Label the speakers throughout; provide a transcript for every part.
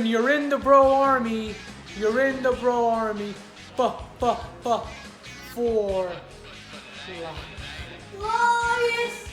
Speaker 1: win. You're in the bro army. You're in the bro army. For life.
Speaker 2: Oh, yes.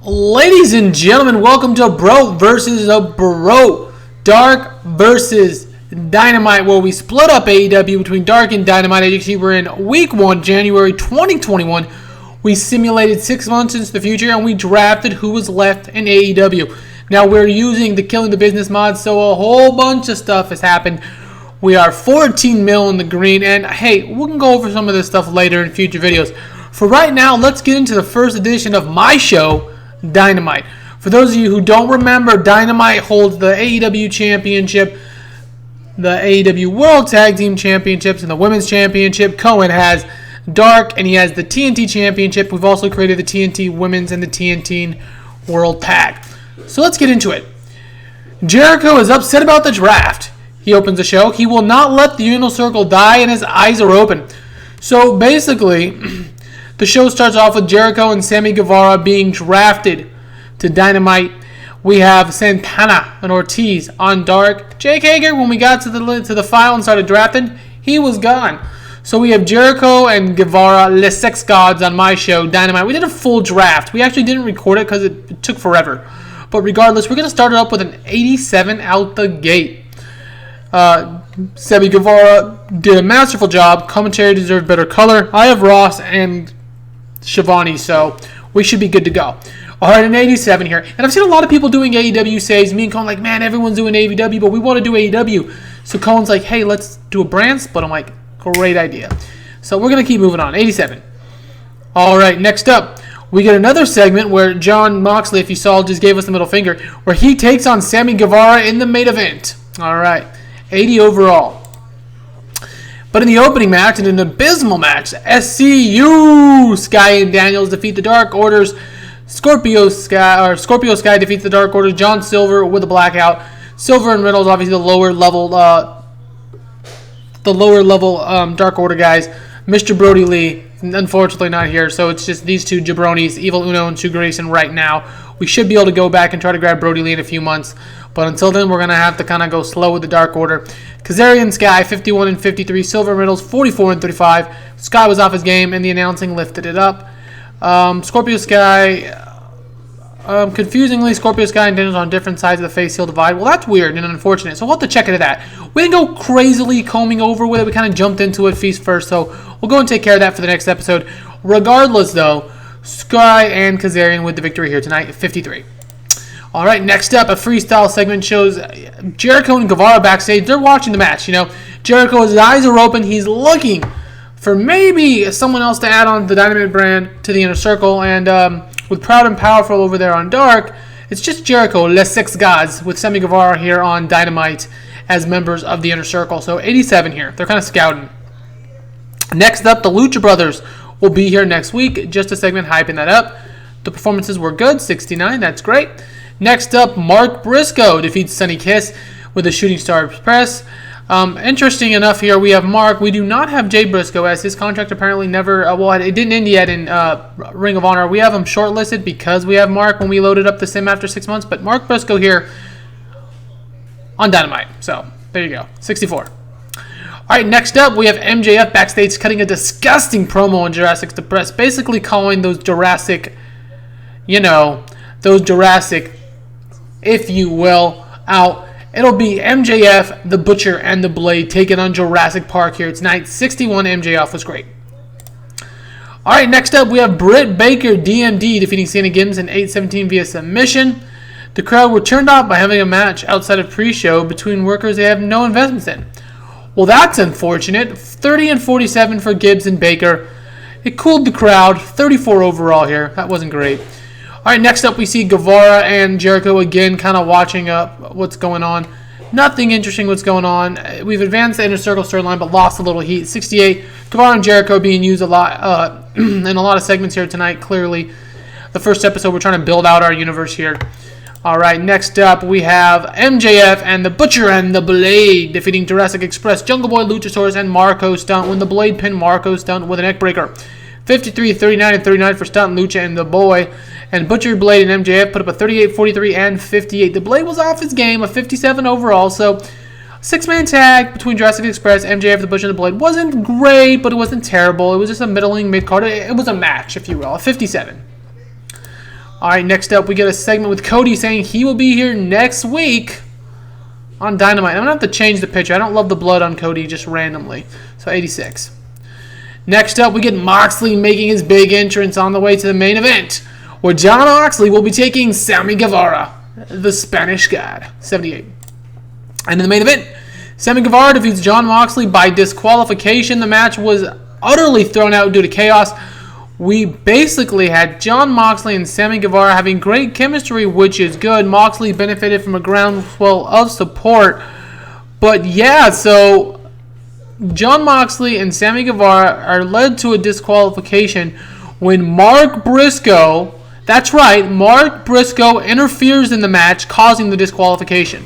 Speaker 1: Ladies and gentlemen, welcome to Bro versus a Bro. Dark versus Dynamite, where we split up AEW between Dark and Dynamite. As you can see, we're in week 1, January 2021. We simulated 6 months into the future, and we drafted who was left in AEW. Now, we're using the Killing the Business mod, so a whole bunch of stuff has happened. We are 14 mil in the green, and hey, we can go over some of this stuff later in future videos. For right now, let's get into the first edition of my show, Dynamite. For those of you who don't remember, Dynamite holds the AEW Championship, the AEW World Tag Team Championships, and the Women's Championship. Cohen has Dark, and he has the TNT Championship. We've also created the TNT Women's and the TNT World Tag. So let's get into it. Jericho is upset about the draft. He opens the show. He will not let the Inner Circle die, and his eyes are open. So basically, the show starts off with Jericho and Sammy Guevara being drafted to Dynamite. We have Santana and Ortiz on Dark. Jake Hager, when we got to the file and started drafting, he was gone. So we have Jericho and Guevara, Les Sex Gods, on my show, Dynamite. We did a full draft. We actually didn't record it because it took forever. But regardless, we're going to start it up with an 87 out the gate. Sammy Guevara did a masterful job. Commentary deserved better color. I have Ross and Shivani, so we should be good to go. Alright, an 87 here. And I've seen a lot of people doing AEW saves. Me and Cohen like, man, everyone's doing AEW, but we want to do AEW. So Cohen's like, hey, let's do a brand split. I'm like, great idea. So we're going to keep moving on. 87. Alright, next up, we get another segment where John Moxley, if you saw, just gave us the middle finger, where he takes on Sammy Guevara in the main event. Alright, 80 overall. But in the opening match, in an abysmal match, SCU Sky and Daniels defeat the Dark Order's Scorpio Sky defeats the Dark Order. John Silver with a blackout. Silver and Reynolds, obviously the lower level Dark Order guys. Mr. Brody Lee, unfortunately not here, so it's just these two jabronis, Evil Uno and Sue Grayson right now. We should be able to go back and try to grab Brody Lee in a few months, but until then, we're going to have to kind of go slow with the Dark Order. Kazarian Sky, 51 and 53. Silver and Reynolds, 44 and 35. Sky was off his game, and the announcing lifted it up. Scorpio Sky, confusingly, Scorpio Sky and Daniels on different sides of the face heel divide. Well, that's weird and unfortunate, so we'll have to check into that. We didn't go crazily combing over with it. We kind of jumped into it feast first, so we'll go and take care of that for the next episode. Regardless, though, Sky and Kazarian with the victory here tonight, 53. All right, next up, a freestyle segment shows Jericho and Guevara backstage. They're watching the match, you know. Jericho, his eyes are open. He's looking for maybe someone else to add on the Dynamite brand to the Inner Circle. And with Proud and Powerful over there on Dark, it's just Jericho, Les Six Gods, with Sammy Guevara here on Dynamite as members of the Inner Circle. So 87 here. They're kind of scouting. Next up, the Lucha Brothers will be here next week. Just a segment hyping that up. The performances were good, 69. That's great. Next up, Mark Briscoe defeats Sonny Kiss with the Shooting Star Press. Interesting enough here, we have Mark. We do not have Jay Briscoe, as his contract apparently never, it didn't end yet in Ring of Honor. We have him shortlisted because we have Mark when we loaded up the sim after 6 months. But Mark Briscoe here on Dynamite. So, there you go, 64. All right, next up, we have MJF backstage cutting a disgusting promo on Jurassic Express, basically calling those Jurassic those Jurassic, if you will, out. It'll be MJF, the Butcher, and the Blade taking on Jurassic Park here tonight. 61 MJF was great. All right, next up we have Britt Baker, DMD, defeating Santa Gibbs in 8:17 via submission. The crowd were turned off by having a match outside of pre-show between workers they have no investments in. Well, that's unfortunate. 30 and 47 for Gibbs and Baker. It cooled the crowd. 34 overall here. That wasn't great. All right, next up we see Guevara and Jericho again, kind of watching up what's going on. Nothing interesting what's going on. We've advanced the Inner Circle storyline, but lost a little heat. 68. Guevara and Jericho being used a lot in a lot of segments here tonight. Clearly, the first episode, we're trying to build out our universe here. All right, next up we have MJF and the Butcher and the Blade defeating Jurassic Express, Jungle Boy, Luchasaurus, and Marco Stunt when the Blade pinned Marco Stunt with a neck breaker. 53, 39, and 39 for Stunt, Lucha, and the Boy. And Butcher, Blade, and MJF put up a 38, 43, and 58. The Blade was off his game, a 57 overall. So, six-man tag between Jurassic Express, MJF, the Butcher, and the Blade. Wasn't great, but it wasn't terrible. It was just a middling mid-card. It was a match, if you will, a 57. All right, next up, we get a segment with Cody saying he will be here next week on Dynamite. I'm going to have to change the picture. I don't love the blood on Cody just randomly. So, 86. Next up, we get Moxley making his big entrance on the way to the main event, where John Moxley will be taking Sammy Guevara, the Spanish God. 78. And in the main event, Sammy Guevara defeats John Moxley by disqualification. The match was utterly thrown out due to chaos. We basically had John Moxley and Sammy Guevara having great chemistry, which is good. Moxley benefited from a groundswell of support. But yeah, so John Moxley and Sammy Guevara are led to a disqualification when Mark Briscoe, that's right, Mark Briscoe interferes in the match, causing the disqualification.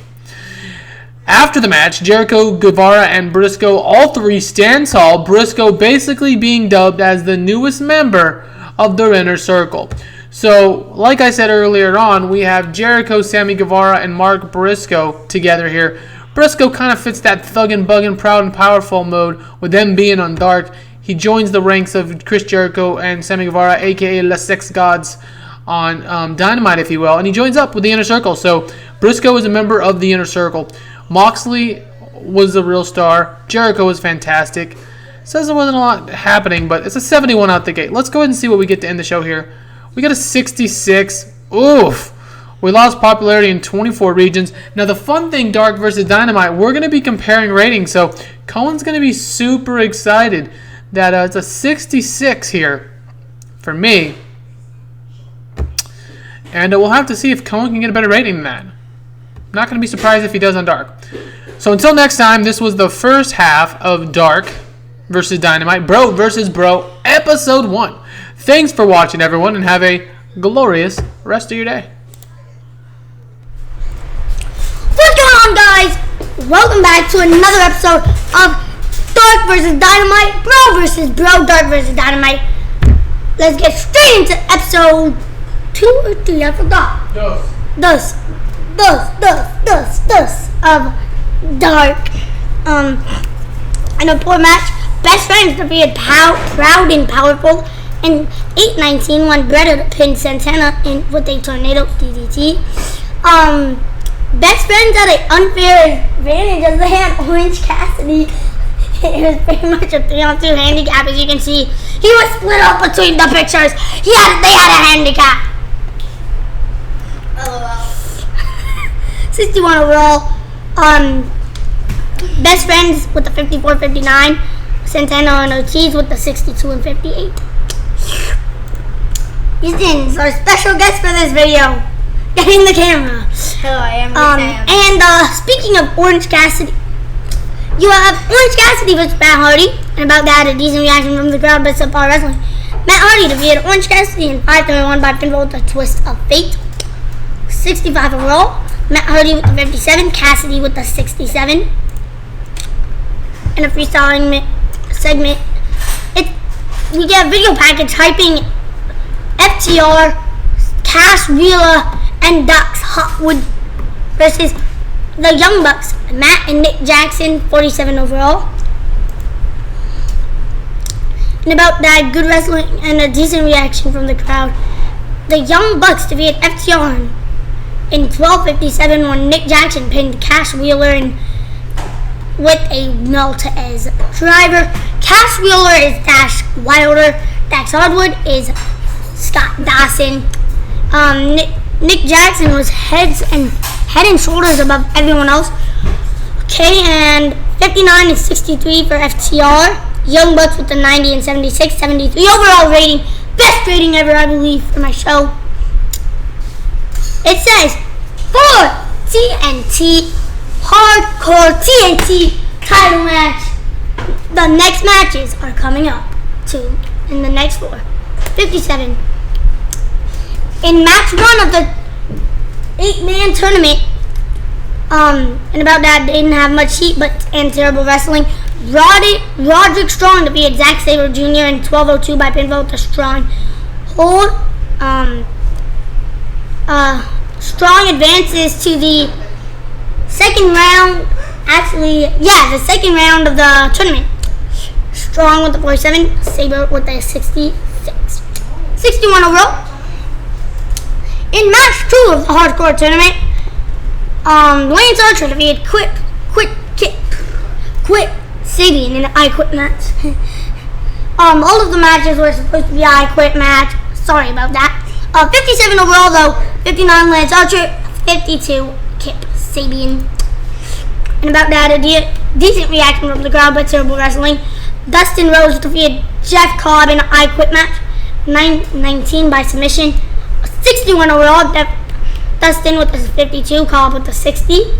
Speaker 1: After the match, Jericho, Guevara, and Briscoe all three stand tall, Briscoe basically being dubbed as the newest member of their Inner Circle. So, like I said earlier on, we have Jericho, Sammy Guevara, and Mark Briscoe together here. Briscoe kind of fits that thuggin', buggin', proud and powerful mode with them being on Dark. He joins the ranks of Chris Jericho and Sammy Guevara, a.k.a. Les Sex Gods, on Dynamite, if you will. And he joins up with the Inner Circle. So Briscoe is a member of the Inner Circle. Moxley was the real star. Jericho was fantastic. Says there wasn't a lot happening, but it's a 71 out the gate. Let's go ahead and see what we get to end the show here. We got a 66. Oof. We lost popularity in 24 regions. Now, the fun thing, Dark versus Dynamite, we're going to be comparing ratings. So, Cohen's going to be super excited that it's a 66 here for me. And we'll have to see if Cohen can get a better rating than that. Not going to be surprised if he does on Dark. So, until next time, this was the first half of Dark versus Dynamite, Bro versus Bro, Episode 1. Thanks for watching, everyone, and have a glorious rest of your day.
Speaker 2: What's going on, guys? Welcome back to another episode of Dark vs. Dynamite, Bro vs. Bro, Dark vs. Dynamite. Let's get straight into episode 2 or 3, I forgot. Dos of Dark. In a poor match, Best Friends defeated Proud and Powerful in 8:19 when Bret pinned Santana in with a tornado DDT. Best Friends had an unfair advantage as they had Orange Cassidy. It was pretty much a 3-on-2 handicap, as you can see. He was split up between the pictures. They had a handicap. LOL. 61 overall. Best Friends with the 54-59. Santana and Ortiz with the 62 and 58. Houston's our special guest for this video. Getting the camera.
Speaker 3: Hello, I am
Speaker 2: And speaking of Orange Cassidy, you have Orange Cassidy versus Matt Hardy, and about that, a decent reaction from the crowd by Subpar Wrestling. Matt Hardy defeated Orange Cassidy in 5:31 by pinfall with a twist of fate. 65 overall. Matt Hardy with the 57, Cassidy with the 67. In a freestyling segment, we get a video package hyping FTR, Cash Wheeler, and Dax Hotwood versus the Young Bucks, Matt and Nick Jackson, 47 overall. And about that, good wrestling and a decent reaction from the crowd. the Young Bucks defeated FTR in 12:57 when Nick Jackson pinned Cash Wheeler with a Meltez driver. Cash Wheeler is Dash Wilder. Dax Hardwood is Scott Dawson. Nick Jackson was head and shoulders above everyone else. Okay, and 59 and 63 for FTR. Young Bucks with the 90 and 76, 73 overall rating. Best rating ever, I believe, for my show. It says, for TNT Hardcore TNT title match. The next matches are coming up, too, in the next 57. In match 1 of the 8-man tournament, and about that, they didn't have much heat, and terrible wrestling. Roderick Strong defeated Zack Sabre Jr. in 12:02 by pinfall with a strong hold. Strong advances to the second round. The second round of the tournament. Strong with the 47, Sabre with the 66. 61 overall. In match 2 of the hardcore tournament, Lance Archer defeated Quit Sabian in an I Quit match. All of the matches were supposed to be I Quit match. Sorry about that. 57 overall though. 59 Lance Archer, 52 Kip Sabian. And about that, a decent reaction from the crowd, but terrible wrestling. Dustin Rhodes defeated Jeff Cobb in an I Quit match. 19 by submission. 61 overall. Dustin with the 52, Cobb with the 60.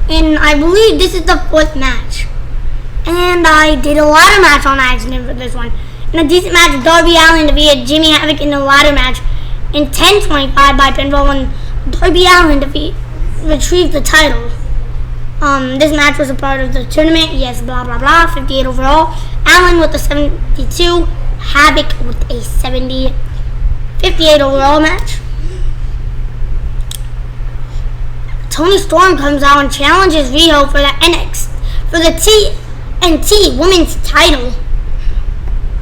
Speaker 2: And I believe this is the 4th match. And I did a ladder match on accident for this one. In a decent match, Darby Allin defeated Jimmy Havoc in a ladder match in 10:25 by pinfall when Darby Allin retrieved the title. This match was a part of the tournament. Yes, blah, blah, blah. 58 overall. Allin with the 72. Havoc with a 70. 58 overall match. Toni Storm comes out and challenges Riho for the TNT Women's title.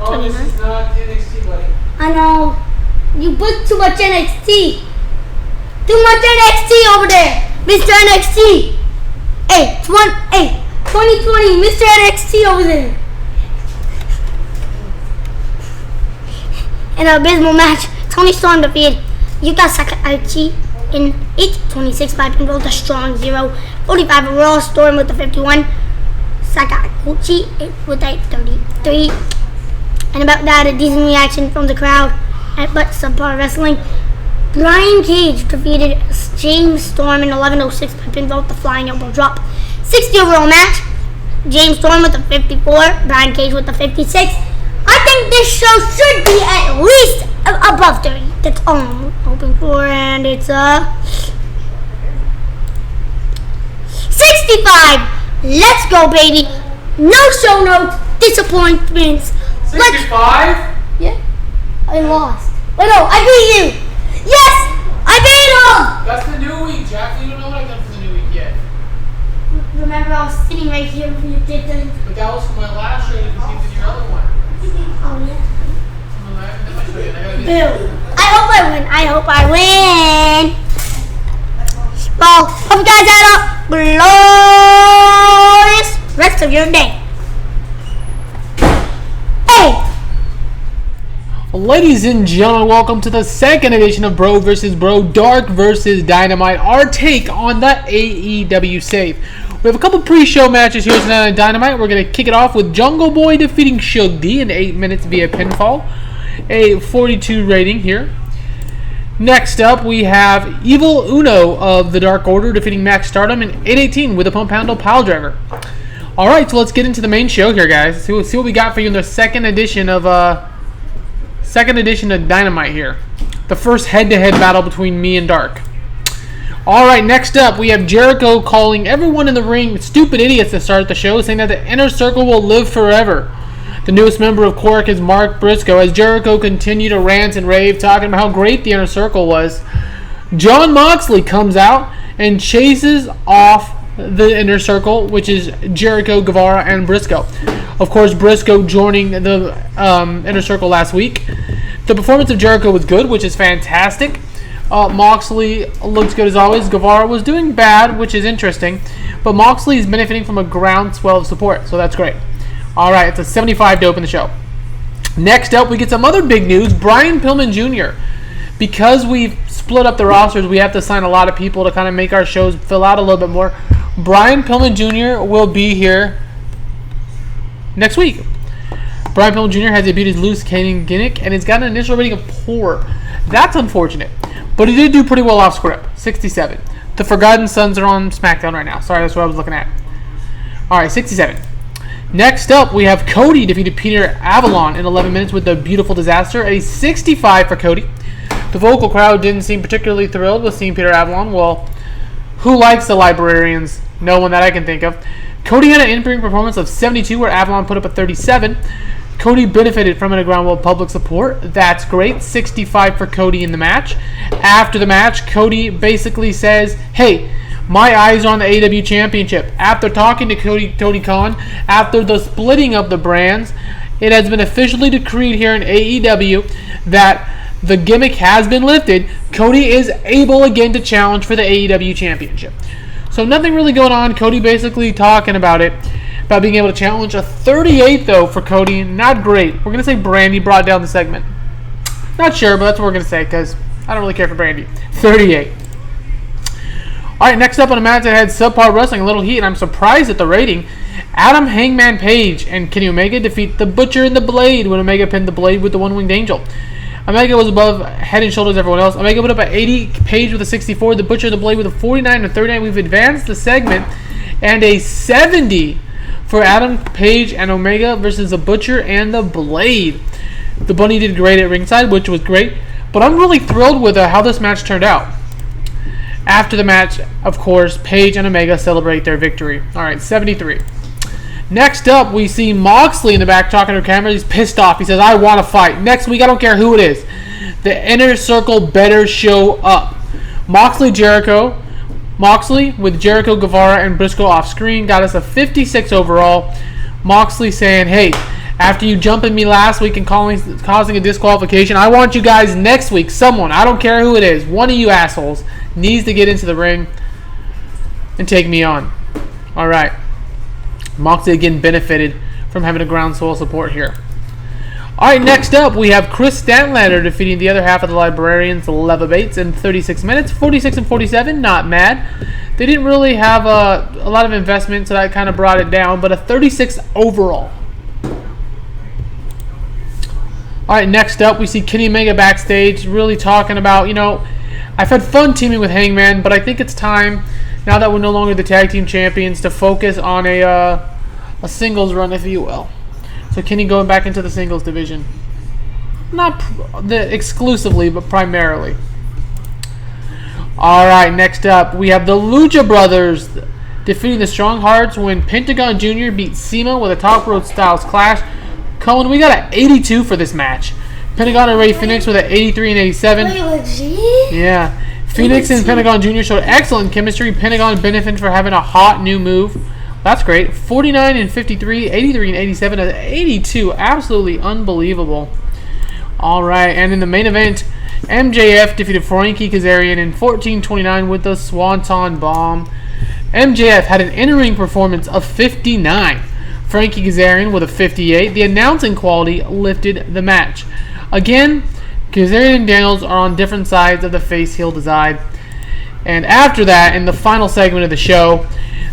Speaker 1: Oh, this is not NXT, buddy.
Speaker 2: I know. You put too much NXT. Too much NXT over there, Mr. NXT. Hey, 2020, Mr. NXT over there. In an abysmal match, Toni Storm defeated Yuka Sakaichi in 8:26 by pinfall with a strong 0. 45 overall. Storm with the 51. Sakaichi with a 33. And about that, a decent reaction from the crowd but subpar wrestling. Brian Cage defeated James Storm in 11:06 by pinfall with the flying elbow drop. 60 overall match. James Storm with the 54. Brian Cage with the 56. I think this show should be at least above 30. That's all I'm hoping for. And it's 65. Let's go, baby. No show notes. Disappointments.
Speaker 1: 65?
Speaker 2: Yeah. I lost. Wait, no, I beat you. Yes, I beat him.
Speaker 1: That's the new week, Jack. You don't know what I've done for the new week yet.
Speaker 2: Remember, I was sitting right here when you did the.
Speaker 1: But that was for my last show that you did your other one.
Speaker 2: Oh yeah.
Speaker 1: Bill.
Speaker 2: I hope I win. Well, hope you guys had a glorious rest of your day. Hey!
Speaker 1: Ladies and gentlemen, welcome to the second edition of Bro vs. Bro, Dark vs. Dynamite, our take on the AEW save. We have a couple pre-show matches here tonight on Dynamite. We're going to kick it off with Jungle Boy defeating Shug D in 8 minutes via pinfall. A 42 rating here. Next up, we have Evil Uno of the Dark Order defeating Max Stardom in 8:18 with a pump handle pile driver. Alright, so let's get into the main show here, guys. See what we got for you in the second edition of Dynamite here. The first head-to-head battle between me and Dark. Alright, next up, we have Jericho calling everyone in the ring stupid idiots to start the show, saying that the Inner Circle will live forever. The newest member of Cork is Mark Briscoe, as Jericho continued to rant and rave, talking about how great the Inner Circle was. Jon Moxley comes out and chases off the Inner Circle, which is Jericho, Guevara, and Briscoe. Of course, Briscoe joining the Inner Circle last week. The performance of Jericho was good, which is fantastic. Moxley looks good as always. Guevara was doing bad, which is interesting. But Moxley is benefiting from a groundswell of support, so that's great. All right, it's a 75 to open the show. Next up, we get some other big news. Brian Pillman Jr. Because we've split up the rosters, we have to sign a lot of people to kind of make our shows fill out a little bit more. Brian Pillman Jr. will be here next week. Brian Pillman Jr. has debuted his loose cannon gimmick and has got an initial rating of poor. That's unfortunate. But he did do pretty well off script. 67. The Forgotten Sons are on SmackDown right now. Sorry, that's what I was looking at. Alright, 67. Next up, we have Cody defeated Peter Avalon in 11 minutes with the Beautiful Disaster. A 65 for Cody. The vocal crowd didn't seem particularly thrilled with seeing Peter Avalon. Well, who likes the Librarians? No one that I can think of. Cody had an in-ring performance of 72 where Avalon put up a 37. Cody benefited from a ground of public support. That's great. 65 for Cody in the match. After the match, Cody basically says, hey, my eyes are on the AEW Championship. After talking to Tony Khan, after the splitting of the brands, it has been officially decreed here in AEW that the gimmick has been lifted. Cody is able again to challenge for the AEW Championship. So nothing really going on. Cody basically talking about it, about being able to challenge. A 38 though for Cody. Not great. We're going to say Brandy brought down the segment. Not sure, but that's what we're going to say because I don't really care for Brandy. 38. Alright, next up on a match that had subpar wrestling, a little heat, and I'm surprised at the rating. Adam Hangman Page and Kenny Omega defeat the Butcher and the Blade when Omega pinned the Blade with the One-Winged Angel. Omega was above head and shoulders everyone else. Omega put up at 80, Page with a 64, the Butcher and the Blade with a 49 and 39. We've advanced the segment, and a 70 for Adam Page and Omega versus the Butcher and the Blade. The Bunny did great at ringside, which was great, but I'm really thrilled with how this match turned out. After the match, of course, Page and Omega celebrate their victory. Alright, 73. Next up, we see Moxley in the back talking to the camera. He's pissed off. He says, I want to fight. Next week, I don't care who it is. The Inner Circle better show up. Moxley with Jericho, Guevara, and Briscoe off screen got us a 56 overall. Moxley saying, hey, after you jumping me last week and causing a disqualification, I want you guys next week. Someone, I don't care who it is, one of you assholes needs to get into the ring and take me on. Alright. Moxley again benefited from having a groundswell support here. Alright, next up we have Chris Statlander defeating the other half of the Librarians, Leva Bates, in 36 minutes. 46 and 47, not mad. They didn't really have a lot of investment, so that kind of brought it down, but a 36 overall. Alright, next up we see Kenny Omega backstage really talking about, I've had fun teaming with Hangman, but I think it's time, now that we're no longer the tag team champions, to focus on a singles run, if you will. So Kenny going back into the singles division. Not exclusively, but primarily. Alright, next up, we have the Lucha Brothers defeating the Strong Hearts when Pentagon Jr. beat CIMA with a Top Rope Styles Clash. Cohen, we got an 82 for this match. Pentagon and Rey Fenix with an 83 and 87.
Speaker 2: Wait, legit?
Speaker 1: Yeah. Phoenix and Pentagon Jr. showed excellent chemistry. Pentagon benefited for having a hot new move. That's great. 49 and 53, 83 and 87, 82. Absolutely unbelievable. All right, and in the main event, MJF defeated Frankie Kazarian in 14:29 with the Swanton Bomb. MJF had an in-ring performance of 59. Frankie Kazarian with a 58. The announcing quality lifted the match. Again, Kazarian and Daniels are on different sides of the face-heel divide. And after that, in the final segment of the show,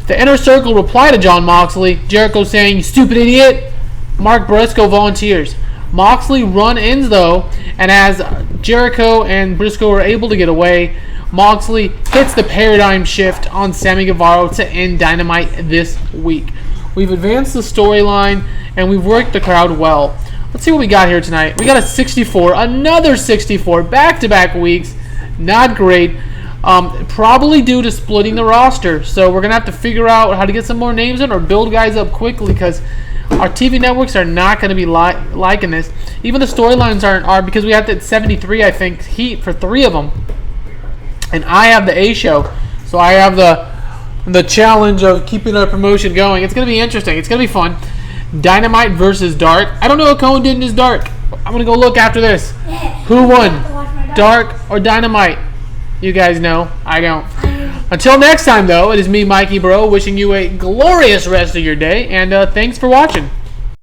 Speaker 1: the Inner Circle replied to Jon Moxley. Jericho saying, "You stupid idiot." Mark Briscoe volunteers. Moxley run-ins though, and as Jericho and Briscoe are able to get away, Moxley hits the paradigm shift on Sammy Guevara to end Dynamite this week. We've advanced the storyline, and we've worked the crowd well. Let's see what we got here tonight. We got a 64, another 64, back-to-back weeks. Not great. Probably due to splitting the roster. So we're going to have to figure out how to get some more names in or build guys up quickly because our TV networks are not going to be liking this. Even the storylines aren't because we have that 73, I think, heat for 3 of them. And I have the A show. So I have the challenge of keeping our promotion going. It's going to be interesting. It's going to be fun. Dynamite versus Dark. I don't know what Cohen did in his Dark. I'm going to go look after this. Who won? Dark or Dynamite? You guys know. I don't. Until next time, though, it is me, Mikey Bro, wishing you a glorious rest of your day, and thanks for watching.